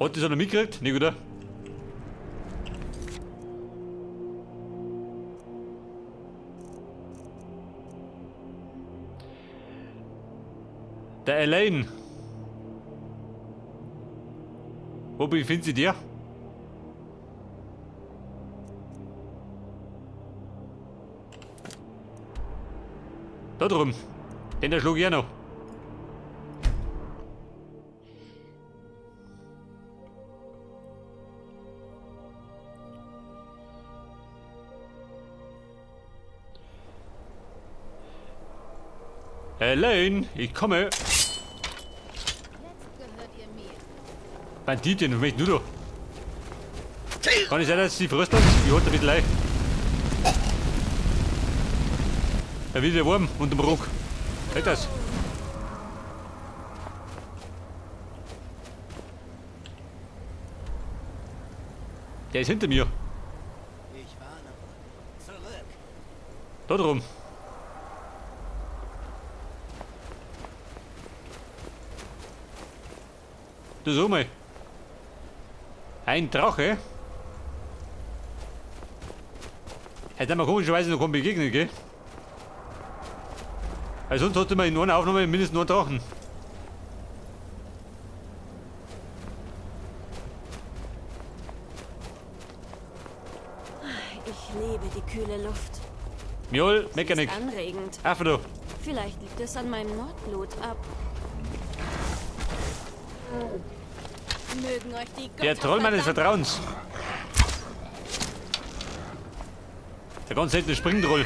Hat das einer mitgekriegt? Nicht, oder? Der Elaine. Wo befindet sich der? Da drum. Den schlug ich auch noch. Elaine, ich komme. Jetzt gehört ihr mir. Banditin, was möchtest du da? Kann ich sein, dass sie fröstet? Ich hol ein bisschen leicht. Er wird ja warm unterm Rock. Seht das? Der ist hinter mir. Ich warne. Zurück. Da drum. Du so mal. Ein Drache? Hätte mir komischerweise noch keinen begegnet, gell? Weil sonst hatte man in einer Aufnahme mindestens nur einen Drachen. Ich liebe die kühle Luft. Mjol, Sie Mechanik. ist anregend. Affe da. Vielleicht liegt es an meinem Nordblut ab. Mögen euch die Götter Der Troll meines verdammen. Vertrauens. Der ganz seltene Springtroll.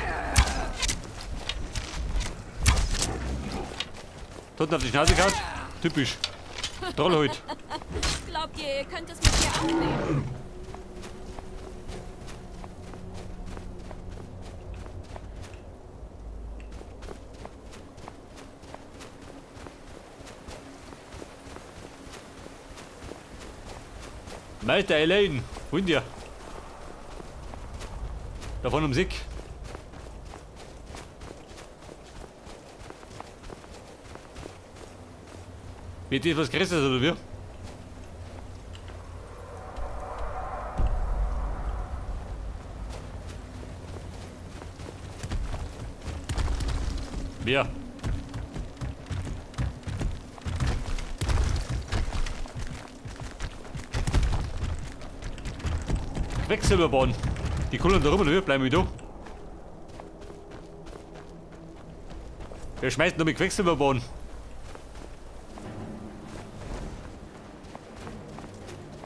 Toten auf die Schnauze gehauen. Typisch. Troll halt. Glaubt ihr könnt es mit mir aufnehmen? Meister Elaine, wohin dir? Davon um Sick. Wird etwas Größeres oder wie? Wer? Quecksilberbahn. Die kullern da rum oder wie? Bleiben wir da. Wer schmeißt noch mit Quecksilberbahn?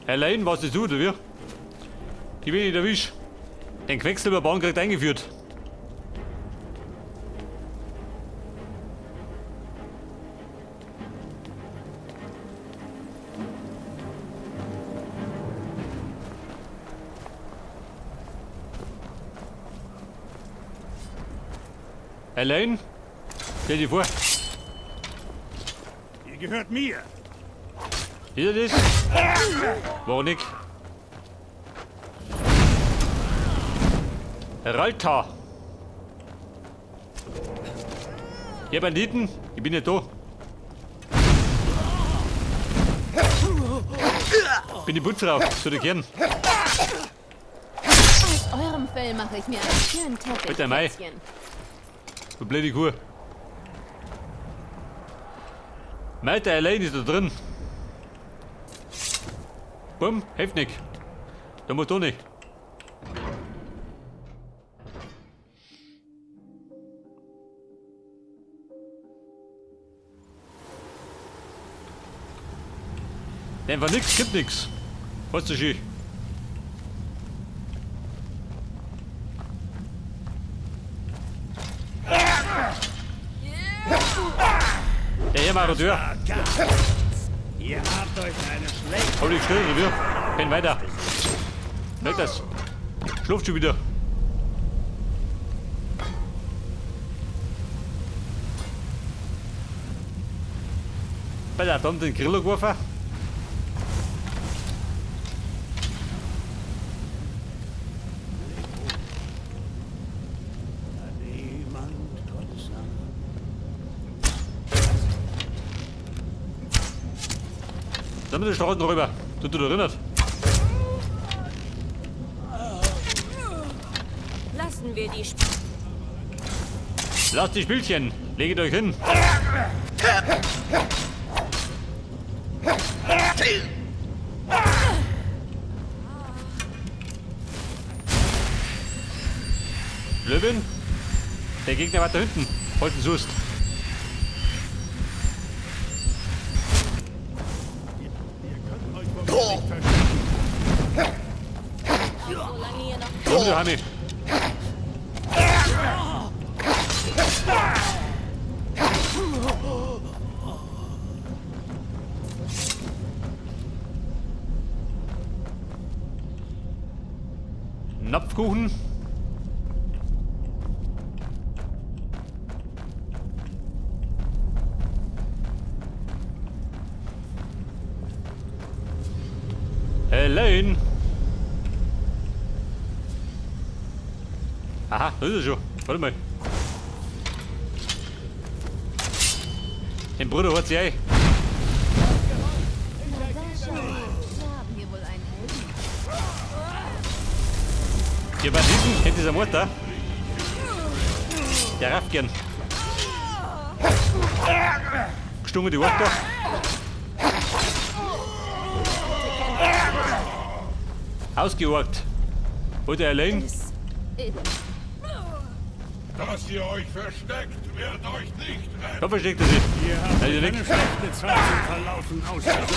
Allein, was ist du oder wie? Die will ich nicht erwischen. Den Quecksilberbahn kriegt eingeführt. Allein? Stell dir vor. Ihr gehört mir. Ist er das? War nicht. Ralta. Ihr Banditen, ich bin nicht da. Bin die Putzfrau, zu der Kern. Aus eurem Fell mache ich mir einen schönen Teppich. Bitte, Mai. Kätzchen. Du blöde Kuh. Meiter allein ist da drin. Bumm, hilft nicht. Da muss doch nicht. Einfach nix, gibt nix. Was ist schön? Der hier macht Tür. Ihr habt euch eine schlechte... Hau dich still, oder wie? Renn weiter. Weg das. Schluft schon wieder. Bei der Tom den Griller geworfen. Niemand Gottes Namen. Dann mit den Straßen rüber. Du erinnert. Lassen wir die Lasst die Spielchen. Legt euch hin. Löwen. Der Gegner war da hinten. Holten Sust. solange ihr noch Komm, du Hanni. Napfkuchen. Elaine. Aha, da ist er schon. Warte mal. Den Bruder hat sie ein. Na, sehr schön. Wir haben hier wohl einen Helden. Die Banditen, kennt dieser Mord da? Der rafft gern. Gestunken die Worte da. Ausgeorgt. Oder allein? Dass ihr euch versteckt, wird euch nicht retten. Da versteckt er sich. Ihr habt Also euch eine nicht. schlechte Zeit zum Verlaufen ausgesucht.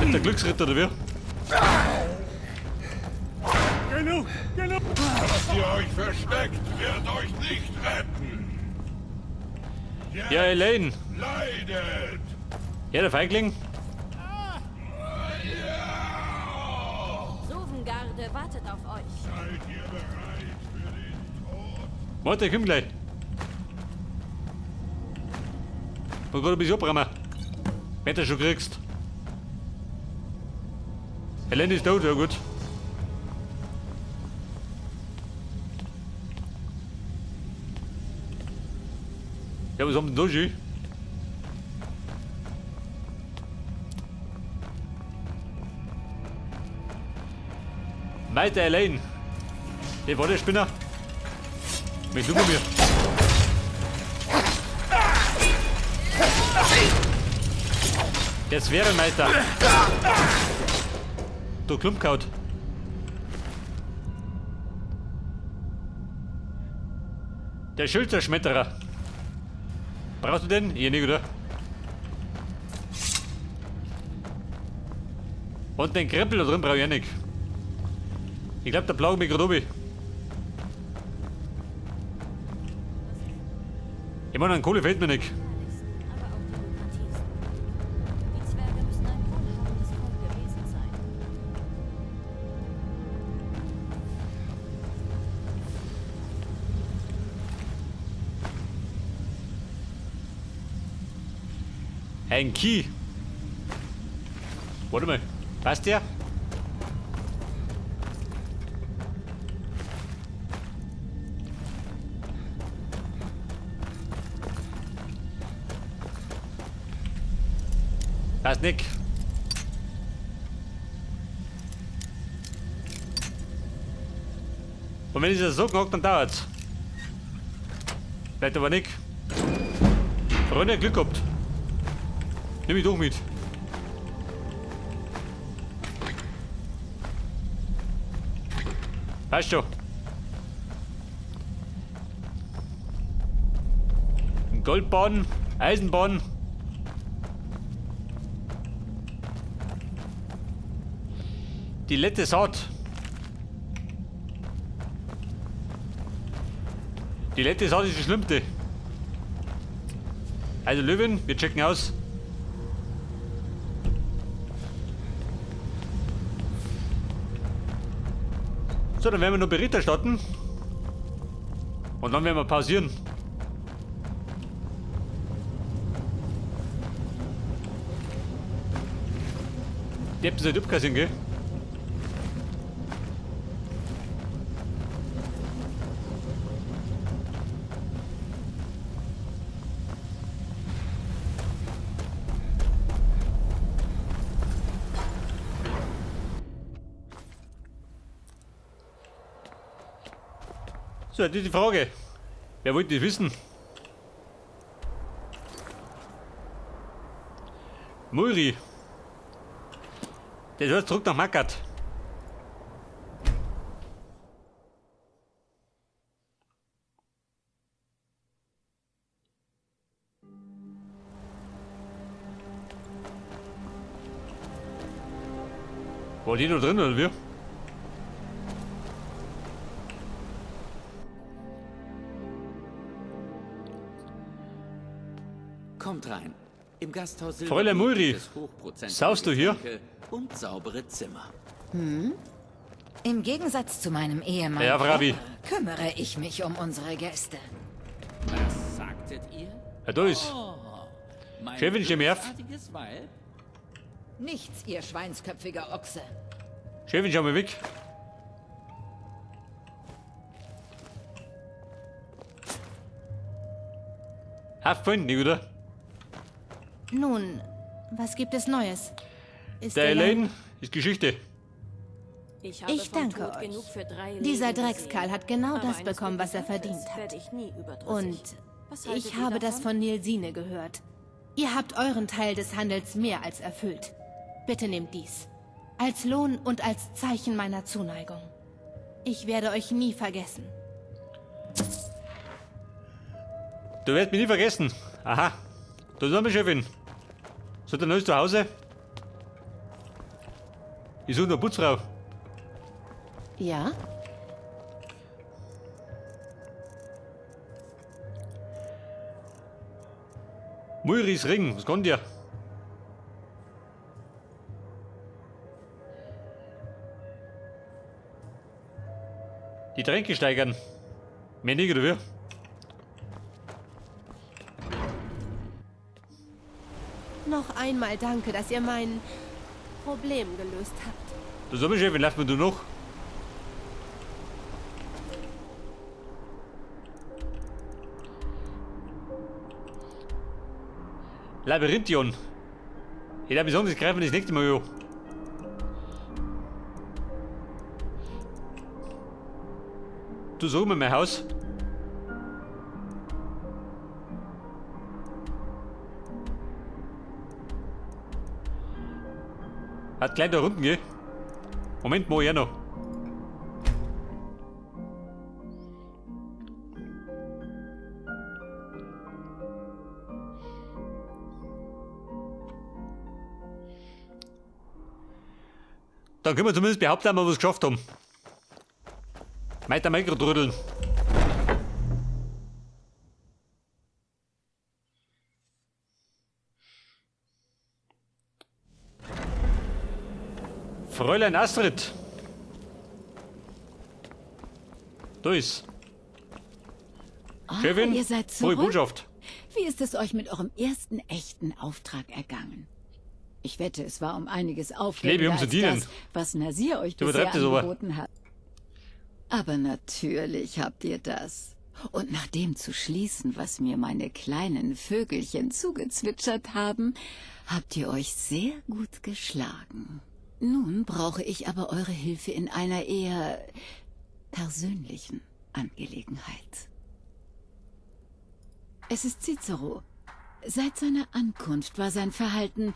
Ist der Glücksritter oder wie? Genug, genug. Dass ihr euch versteckt, wird euch nicht retten. Jetzt Ja, Elaine. leidet. Ja, der Feigling. Sovengarde wartet auf euch. Seid ihr bereit für den Tod? Warte, komm gleich. Und gerade ein bisschen abbrennen. Wenn du schon kriegst. Elaine ist tot, ja gut. Ja, was haben wir denn da schon? Weiter allein. Der war der Spinner. Mit du mir. Der Sphärenmeister. Du Klumpkaut. Der Schulterschmetterer. Brauchst du den? Ihr nicht, oder? Und den Krempel da drin brauche ich auch nicht. Ich glaube, der plagen mich gerade oben. Ich meine, an Kohle fehlt mir nicht. Aber auch die lukrativsten. Die Zwerge müssen ein wohlhabendes Volk gewesen sein. Ein Key. Warte mal. Passt der? Passt nicht. Und wenn ich das so gehockt, dann dauert's. Vielleicht aber nicht. Freunde, Glück gehabt. Nimm mich doch mit. Weißt du? Goldbahn, Eisenbahn. Die letzte Saat. Die letzte Saat ist die schlimmste. Also Löwen, wir checken aus. So, dann werden wir noch Bericht erstatten. Und dann werden wir pausieren. Die habt ihr nicht abgesehen, gell? So, das ist die Frage. Wer wollte das wissen? Muri. Das heißt zurück nach Makat. War die da drin oder wie? Kommt rein. Im Gasthaus Fräulein Mulri, gibt es hochprozentige saust du hier? Getränke und saubere Zimmer. Im Gegensatz zu meinem Ehemann Ja, Frabi. kümmere ich mich um unsere Gäste. Was sagtet ihr? Ja, da ist. Oh, mein Chefin, ich nehme auf. großartiges Weib? Nichts, ihr schweinsköpfiger Ochse. Chefin, schau mal weg. Haftpfand, nicht, oder? Nun, was gibt es Neues? Ist Der Elaine- Elaine ist Geschichte. Ich habe Ich vom danke Tod euch. genug für 3 Dieser Leben Dreckskerl gesehen. hat genau Aber das eines bekommen, was er guten Kampfes verdient hat. werde ich nie überdrüssig. Und Was haltet ich ihr habe das davon? von Nilsine gehört. Ihr habt euren Teil des Handels mehr als erfüllt. Bitte nehmt dies. Als Lohn und als Zeichen meiner Zuneigung. Ich werde euch nie vergessen. Du wirst mich nie vergessen. Aha. Da ist noch mal Chefin. Seid ihr neues zu Hause? Ich suche noch eine Putzfrau. Ja? Mulris Ring, was kommt ihr? Die Tränke steigern. Mehr nicht, oder wie? Noch einmal danke, dass ihr mein Problem gelöst habt. Da sag mal, Chefin, lass mir du noch. Labyrinthion. Ich glaube, besonders greifen wir das nächste Mal an. Du sag mal mein Haus. Hat gleich da unten, gell? Moment mal, ja noch. Dann können wir zumindest behaupten, dass wir was geschafft haben. Weiter Mikrodrödeln. Fräulein Astrid. Da ist. Chefin, ihr seid frohe zurück? Botschaft. Wie ist es euch mit eurem ersten echten Auftrag ergangen? Ich wette, es war um einiges lebe, aufregender um zu als dienen. das, was Nasir euch Du bisher übertreibst es aber. angeboten hat. Aber natürlich habt ihr das. Und nach dem zu schließen, was mir meine kleinen Vögelchen zugezwitschert haben, habt ihr euch sehr gut geschlagen. Nun brauche ich aber eure Hilfe in einer eher persönlichen Angelegenheit. Es ist Cicero. Seit seiner Ankunft war sein Verhalten,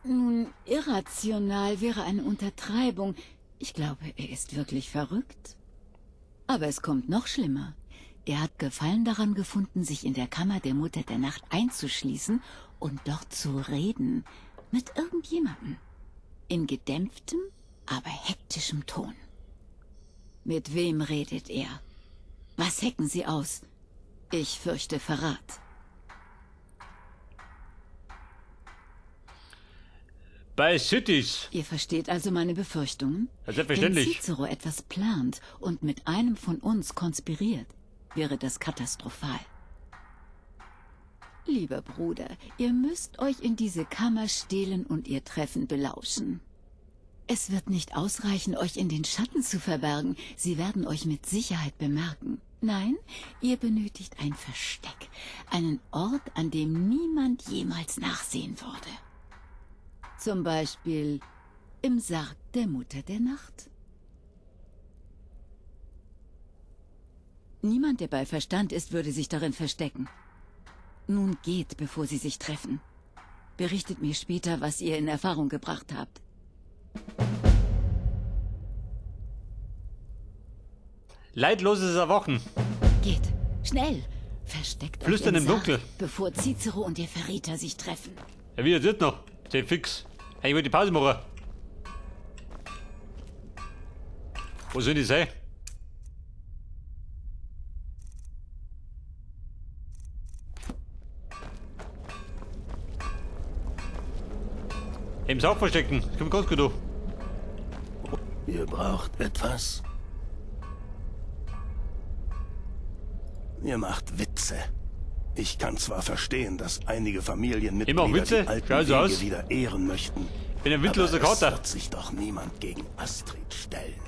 nun, irrational wäre eine Untertreibung. Ich glaube, er ist wirklich verrückt. Aber es kommt noch schlimmer. Er hat Gefallen daran gefunden, sich in der Kammer der Mutter der Nacht einzuschließen und dort zu reden. Mit irgendjemandem. In gedämpftem, aber hektischem Ton. Mit wem redet er? Was hecken Sie aus? Ich fürchte Verrat. Bei Cities. Ihr versteht also meine Befürchtungen? Ja, selbstverständlich. Wenn Cicero etwas plant und mit einem von uns konspiriert, wäre das katastrophal. Lieber Bruder, ihr müsst euch in diese Kammer stehlen und ihr Treffen belauschen. Es wird nicht ausreichen, euch in den Schatten zu verbergen. Sie werden euch mit Sicherheit bemerken. Nein, ihr benötigt ein Versteck. Einen Ort, an dem niemand jemals nachsehen würde. Zum Beispiel im Sarg der Mutter der Nacht. Niemand, der bei Verstand ist, würde sich darin verstecken. Nun geht, bevor sie sich treffen. Berichtet mir später, was ihr in Erfahrung gebracht habt. Leidloses Erwachen. Geht, schnell! Versteckt euch Flüstern im Sarg, Dunkel. bevor Cicero und ihr Verräter sich treffen. Ja, wie wird noch? Der fix. Hey, ich will die Pause machen. Wo sollen die sein? Im Sarg verstecken. Ich komm ganz gut durch. Ihr braucht etwas? Ihr macht Witze. Ich kann zwar verstehen, dass einige Immer Familienmitglieder auch Witze? die alten Schau so Wege aus. wieder ehren möchten. Ich bin ein wittloser Aber es Kater. wird sich doch niemand gegen Astrid stellen.